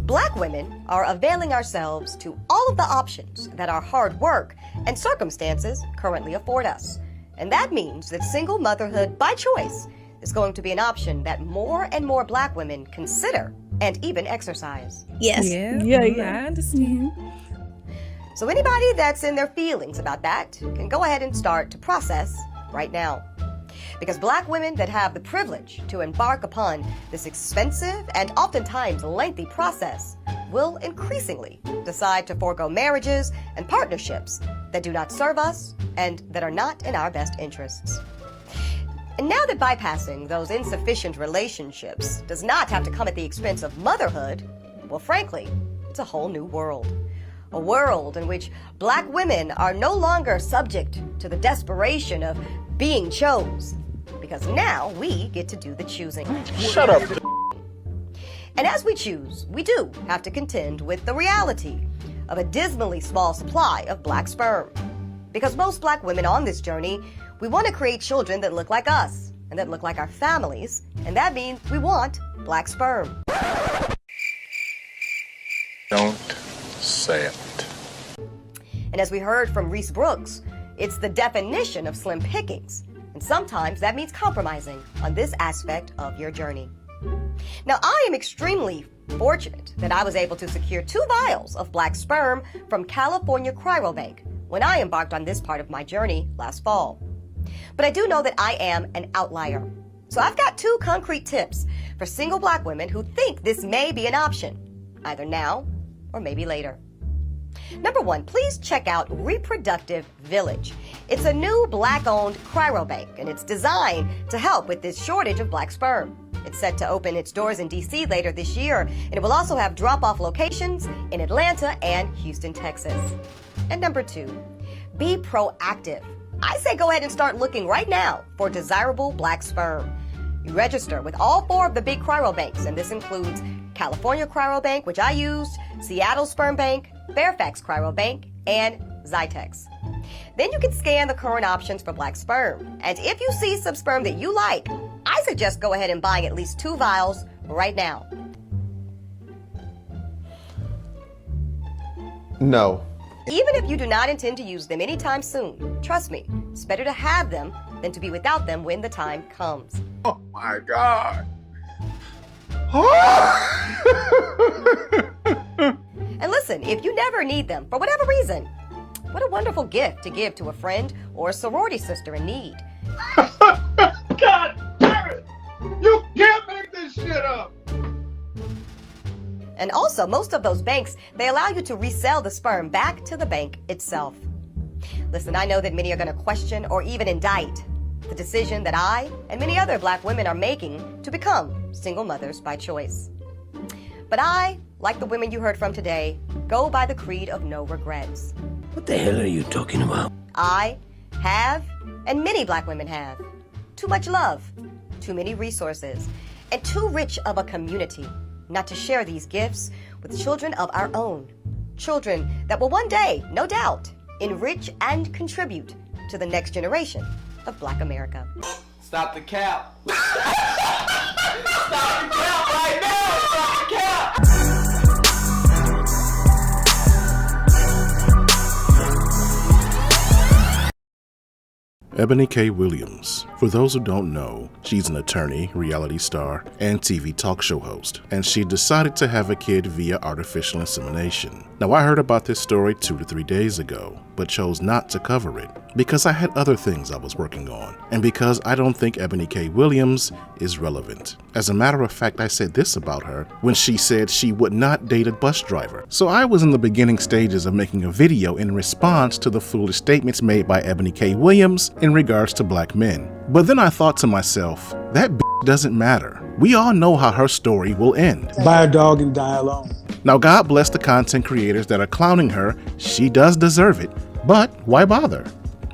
Black women are availing ourselves to all of the options that our hard work and circumstances currently afford us. And that means that single motherhood by choice is going to be an option that more and more Black women consider and even exercise. Yes. Yeah, I understand. So anybody that's in their feelings about that can go ahead and start to process right now. Because Black women that have the privilege to embark upon this expensive and oftentimes lengthy process will increasingly decide to forego marriages and partnerships that do not serve us and that are not in our best interests. And now that bypassing those insufficient relationships does not have to come at the expense of motherhood, well, frankly, it's a whole new world. A world in which Black women are no longer subject to the desperation of being chose, because now we get to do the choosing. Shut up. And as we choose, we do have to contend with the reality of a dismally small supply of Black sperm. Because most Black women on this journey, we want to create children that look like us and that look like our families, and that means we want Black sperm. Don't say it. And as we heard from Reese Brooks, it's the definition of slim pickings. And sometimes that means compromising on this aspect of your journey. Now, I am extremely fortunate that I was able to secure 2 vials of Black sperm from California Cryobank when I embarked on this part of my journey last fall. But I do know that I am an outlier. So I've got 2 concrete tips for single Black women who think this may be an option, either now or maybe later. Number 1, please check out Reproductive Village. It's a new Black-owned cryobank, and it's designed to help with this shortage of Black sperm. It's set to open its doors in D.C. later this year, and it will also have drop-off locations in Atlanta and Houston, Texas. And number 2, be proactive. I say go ahead and start looking right now for desirable Black sperm. You register with all 4 of the big cryobanks, and this includes California Cryobank, which I used, Seattle Sperm Bank, Fairfax Cryobank, and Zytex. Then you can scan the current options for Black sperm. And if you see some sperm that you like, I suggest go ahead and buying at least 2 vials right now. No. Even if you do not intend to use them anytime soon, trust me, it's better to have them than to be without them when the time comes. Oh my God. And listen, if you never need them, for whatever reason, what a wonderful gift to give to a friend or a sorority sister in need. God damn it! You can't make this shit up! And also, most of those banks, they allow you to resell the sperm back to the bank itself. Listen, I know that many are going to question or even indict the decision that I and many other Black women are making to become single mothers by choice. But I, like the women you heard from today, go by the creed of no regrets. What the hell are you talking about? I have, and many Black women have, too much love, too many resources, and too rich of a community not to share these gifts with children of our own. Children that will one day, no doubt, enrich and contribute to the next generation of Black America. Stop the cap. Stop the cap right now. Stop the cap. Eboni K. Williams. For those who don't know, she's an attorney, reality star, and TV talk show host, and she decided to have a kid via artificial insemination. Now, I heard about this story 2 to 3 days ago, but chose not to cover it because I had other things I was working on, and because I don't think Eboni K. Williams is relevant. As a matter of fact, I said this about her when she said she would not date a bus driver. So I was in the beginning stages of making a video in response to the foolish statements made by Eboni K. Williams in regards to Black men. But then I thought to myself, that doesn't matter. We all know how her story will end. Buy a dog and die alone. Now, God bless the content creators that are clowning her. She does deserve it, but why bother?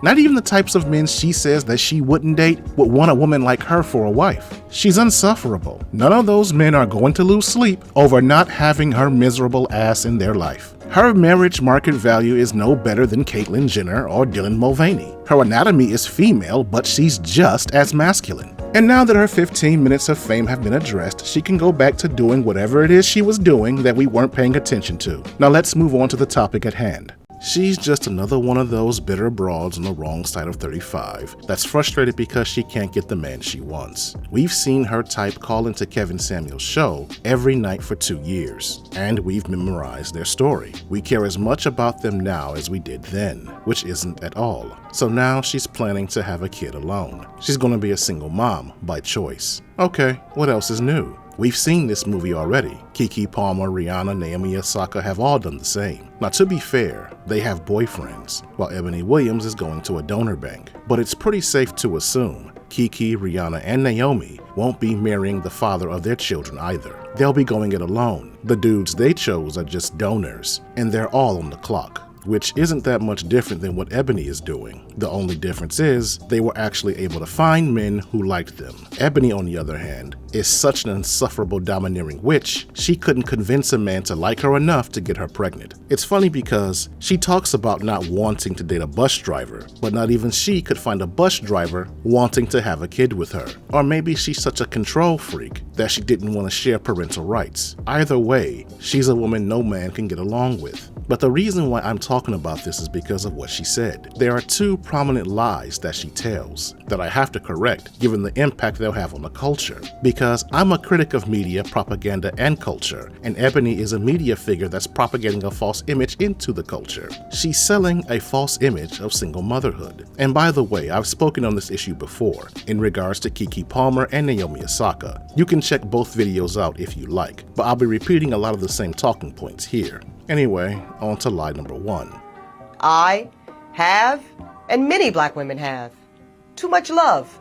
Not even the types of men she says that she wouldn't date would want a woman like her for a wife. She's insufferable. None of those men are going to lose sleep over not having her miserable ass in their life. Her marriage market value is no better than Caitlyn Jenner or Dylan Mulvaney. Her anatomy is female, but she's just as masculine. And now that her 15 minutes of fame have been addressed, she can go back to doing whatever it is she was doing that we weren't paying attention to. Now let's move on to the topic at hand. She's just another one of those bitter broads on the wrong side of 35 that's frustrated because she can't get the man she wants. We've seen her type call into Kevin Samuels' show every night for 2 years, and we've memorized their story. We care as much about them now as we did then, which isn't at all. So now she's planning to have a kid alone. She's gonna be a single mom by choice. Okay, what else is new? We've seen this movie already. Keke Palmer, Rihanna, Naomi Osaka have all done the same. Now to be fair, they have boyfriends, while Eboni Williams is going to a donor bank. But it's pretty safe to assume Keke, Rihanna, and Naomi won't be marrying the father of their children either. They'll be going it alone. The dudes they chose are just donors, and they're all on the clock, which isn't that much different than what Eboni is doing. The only difference is they were actually able to find men who liked them. Eboni, on the other hand, is such an insufferable domineering witch, she couldn't convince a man to like her enough to get her pregnant. It's funny because she talks about not wanting to date a bus driver, but not even she could find a bus driver wanting to have a kid with her. Or maybe she's such a control freak that she didn't want to share parental rights. Either way, she's a woman no man can get along with. But the reason why I'm talking about this is because of what she said. There are two prominent lies that she tells that I have to correct given the impact they'll have on the culture. Because I'm a critic of media, propaganda, and culture, and Eboni is a media figure that's propagating a false image into the culture. She's selling a false image of single motherhood. And by the way, I've spoken on this issue before in regards to Keke Palmer and Naomi Osaka. You can check both videos out if you like, but I'll be repeating a lot of the same talking points here. Anyway, on to lie number 1. I have, and many black women have, too much love,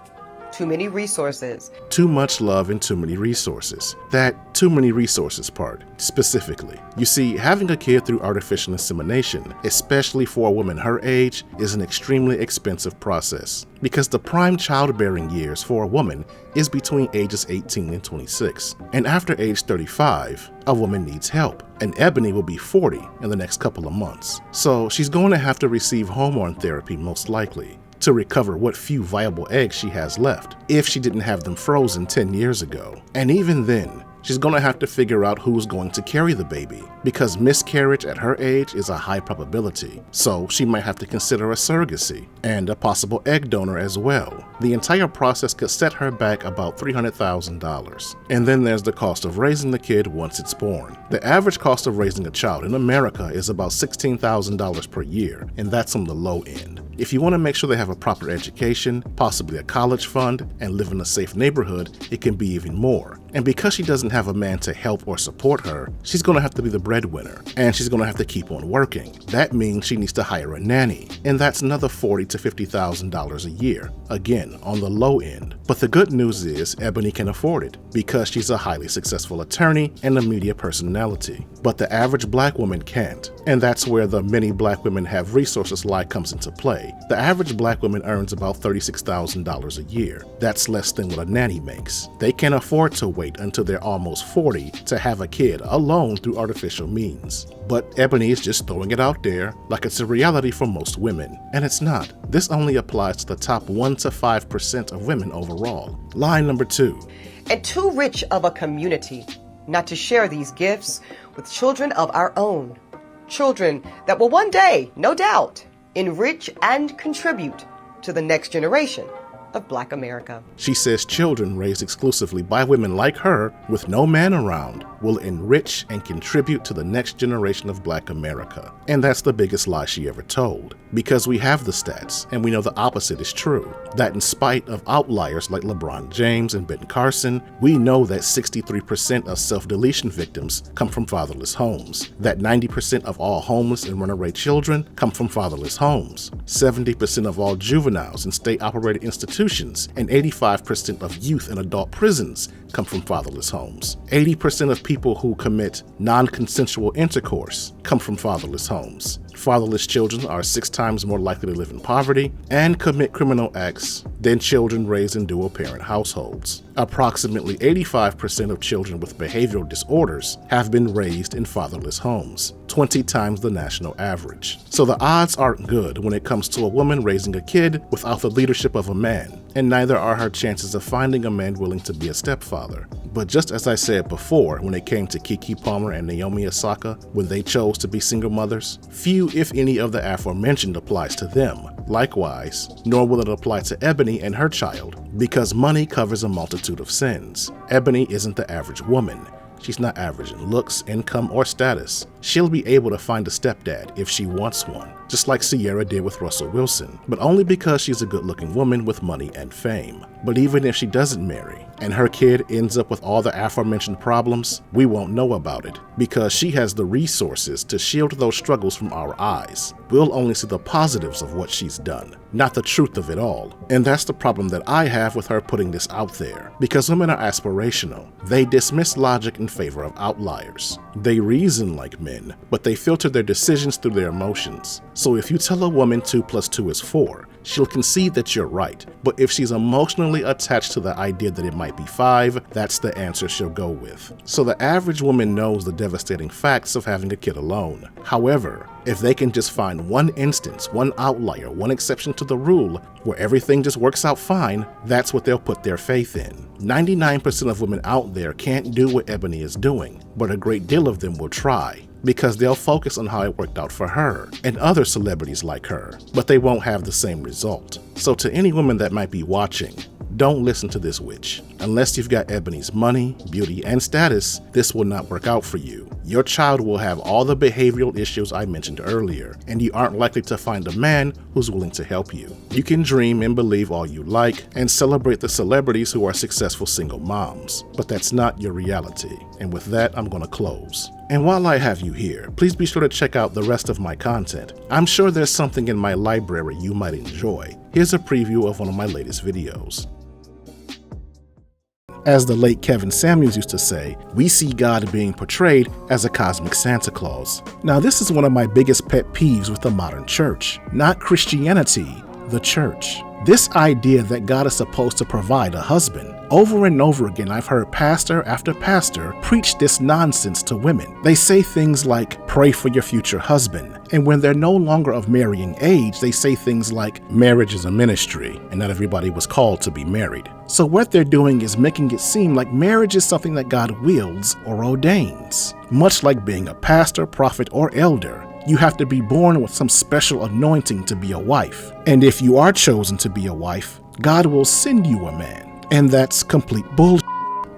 too many resources. Too much love and too many resources. That too many resources part, specifically. You see, having a kid through artificial insemination, especially for a woman her age, is an extremely expensive process. Because the prime childbearing years for a woman is between ages 18 and 26. And after age 35, a woman needs help. And Eboni will be 40 in the next couple of months. So she's going to have to receive hormone therapy most likely, to recover what few viable eggs she has left, if she didn't have them frozen 10 years ago. And even then, she's going to have to figure out who's going to carry the baby, because miscarriage at her age is a high probability, so she might have to consider a surrogacy, and a possible egg donor as well. The entire process could set her back about $300,000. And then there's the cost of raising the kid once it's born. The average cost of raising a child in America is about $16,000 per year, and that's on the low end. If you want to make sure they have a proper education, possibly a college fund, and live in a safe neighborhood, it can be even more. And because she doesn't have a man to help or support her, she's going to have to be the breadwinner, and she's going to have to keep on working. That means she needs to hire a nanny, and that's another $40,000 to $50,000 a year, again, on the low end. But the good news is Eboni can afford it, because she's a highly successful attorney and a media personality. But the average black woman can't, and that's where the many black women have resources lie comes into play. The average black woman earns about $36,000 a year. That's less than what a nanny makes. They can't afford to wait until they're almost 40 to have a kid alone through artificial means. But Eboni is just throwing it out there like it's a reality for most women. And it's not. This only applies to the top 1 to 5% of women overall. Lie number 2. And too rich of a community not to share these gifts with children of our own. Children that will one day, no doubt, enrich and contribute to the next generation of Black America. She says children raised exclusively by women like her, with no man around, will enrich and contribute to the next generation of Black America. And that's the biggest lie she ever told. Because we have the stats, and we know the opposite is true. That in spite of outliers like LeBron James and Ben Carson, we know that 63% of self-deletion victims come from fatherless homes. That 90% of all homeless and runaway children come from fatherless homes. 70% of all juveniles in state-operated institutions and 85% of youth in adult prisons come from fatherless homes. 80% of people who commit non-consensual intercourse come from fatherless homes. Fatherless children are 6 times more likely to live in poverty and commit criminal acts than children raised in dual-parent households. Approximately 85% of children with behavioral disorders have been raised in fatherless homes, 20 times the national average. So the odds aren't good when it comes to a woman raising a kid without the leadership of a man. and neither are her chances of finding a man willing to be a stepfather. But just as I said before, when it came to Keke Palmer and Naomi Osaka, when they chose to be single mothers, few if any of the aforementioned applies to them. Likewise, nor will it apply to Eboni and her child, because money covers a multitude of sins. Eboni isn't the average woman. She's not average in looks, income, or status. She'll be able to find a stepdad if she wants one, just like Sierra did with Russell Wilson, but only because she's a good-looking woman with money and fame. But even if she doesn't marry, and her kid ends up with all the aforementioned problems, we won't know about it, because she has the resources to shield those struggles from our eyes. We'll only see the positives of what she's done, not the truth of it all. And that's the problem that I have with her putting this out there, because women are aspirational. They dismiss logic in favor of outliers. They reason like men, but they filter their decisions through their emotions. So if you tell a woman 2 + 2 is 4, she'll concede that you're right, but if she's emotionally attached to the idea that it might be 5, that's the answer she'll go with. So the average woman knows the devastating facts of having a kid alone. However, if they can just find one instance, one outlier, one exception to the rule, where everything just works out fine, that's what they'll put their faith in. 99% of women out there can't do what Eboni is doing, but a great deal of them will try, because they'll focus on how it worked out for her and other celebrities like her, but they won't have the same result. So to any woman that might be watching, don't listen to this witch. Unless you've got Eboni's money, beauty, and status, this will not work out for you. Your child will have all the behavioral issues I mentioned earlier, and you aren't likely to find a man who's willing to help you. You can dream and believe all you like and celebrate the celebrities who are successful single moms, but that's not your reality. And with that, I'm gonna close. And while I have you here, please be sure to check out the rest of my content. I'm sure there's something in my library you might enjoy. Here's a preview of one of my latest videos. As the late Kevin Samuels used to say, we see God being portrayed as a cosmic Santa Claus. Now, this is one of my biggest pet peeves with the modern church. Not Christianity, the church. This idea that God is supposed to provide a husband. Over and over again, I've heard pastor after pastor preach this nonsense to women. They say things like, pray for your future husband. And when they're no longer of marrying age, they say things like, marriage is a ministry, and not everybody was called to be married. So what they're doing is making it seem like marriage is something that God wills or ordains. Much like being a pastor, prophet, or elder. You have to be born with some special anointing to be a wife. And if you are chosen to be a wife, God will send you a man. And that's complete bullshit.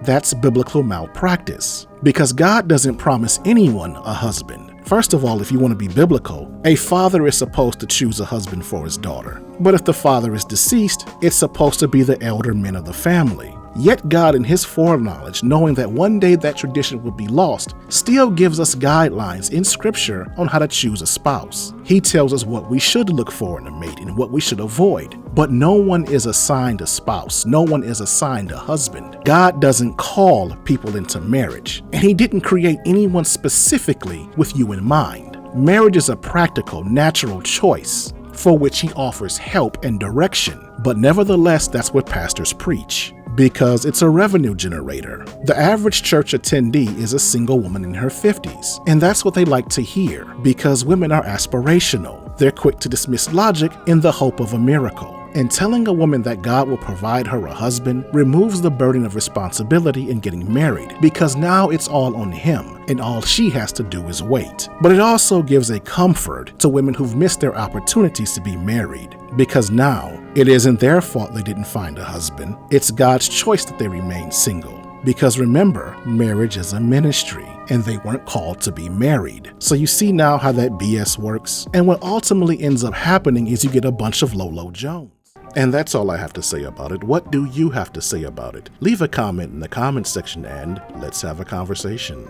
That's biblical malpractice. Because God doesn't promise anyone a husband. First of all, if you want to be biblical, a father is supposed to choose a husband for his daughter. But if the father is deceased, it's supposed to be the elder men of the family. Yet God, in his foreknowledge, knowing that one day that tradition would be lost, still gives us guidelines in scripture on how to choose a spouse. He tells us what we should look for in a mate and what we should avoid. But no one is assigned a spouse. No one is assigned a husband. God doesn't call people into marriage, and he didn't create anyone specifically with you in mind. Marriage is a practical, natural choice for which he offers help and direction. But nevertheless, that's what pastors preach. Because it's a revenue generator. The average church attendee is a single woman in her 50s, and that's what they like to hear, because women are aspirational. They're quick to dismiss logic in the hope of a miracle. And telling a woman that God will provide her a husband removes the burden of responsibility in getting married, because now it's all on him, and all she has to do is wait. But it also gives a comfort to women who've missed their opportunities to be married, because now it isn't their fault they didn't find a husband. It's God's choice that they remain single. Because remember, marriage is a ministry, and they weren't called to be married. So you see now how that BS works? And what ultimately ends up happening is you get a bunch of Lolo Jones. And that's all I have to say about it. What do you have to say about it? Leave a comment in the comment section and let's have a conversation.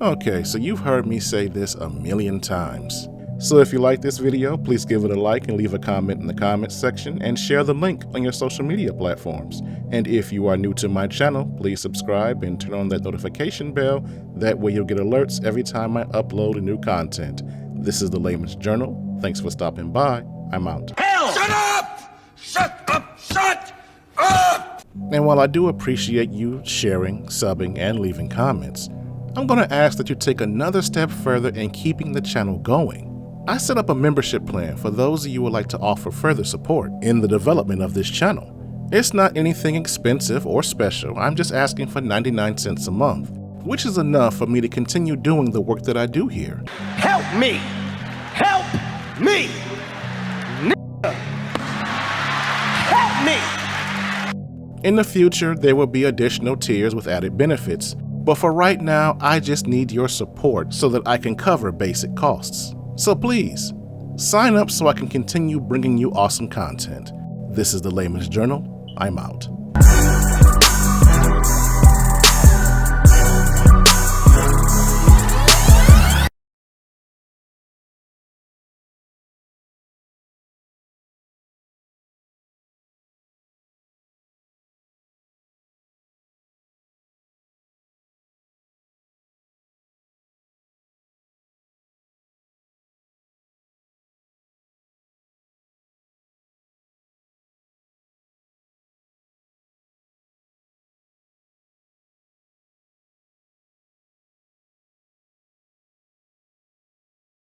Okay, so you've heard me say this a million times. So if you like this video, please give it a like and leave a comment in the comments section and share the link on your social media platforms. And if you are new to my channel, please subscribe and turn on that notification bell. That way you'll get alerts every time I upload new content. This is the Layman's Journal. Thanks for stopping by. I'm out. Hell! Shut up! Shut up! Shut up! And while I do appreciate you sharing, subbing, and leaving comments, I'm going to ask that you take another step further in keeping the channel going. I set up a membership plan for those of you who would like to offer further support in the development of this channel. It's not anything expensive or special. I'm just asking for 99 cents a month, which is enough for me to continue doing the work that I do here. Help me! Help me! Help me! In the future, there will be additional tiers with added benefits, but for right now, I just need your support so that I can cover basic costs. So please, sign up so I can continue bringing you awesome content. This is the Layman's Journal. I'm out.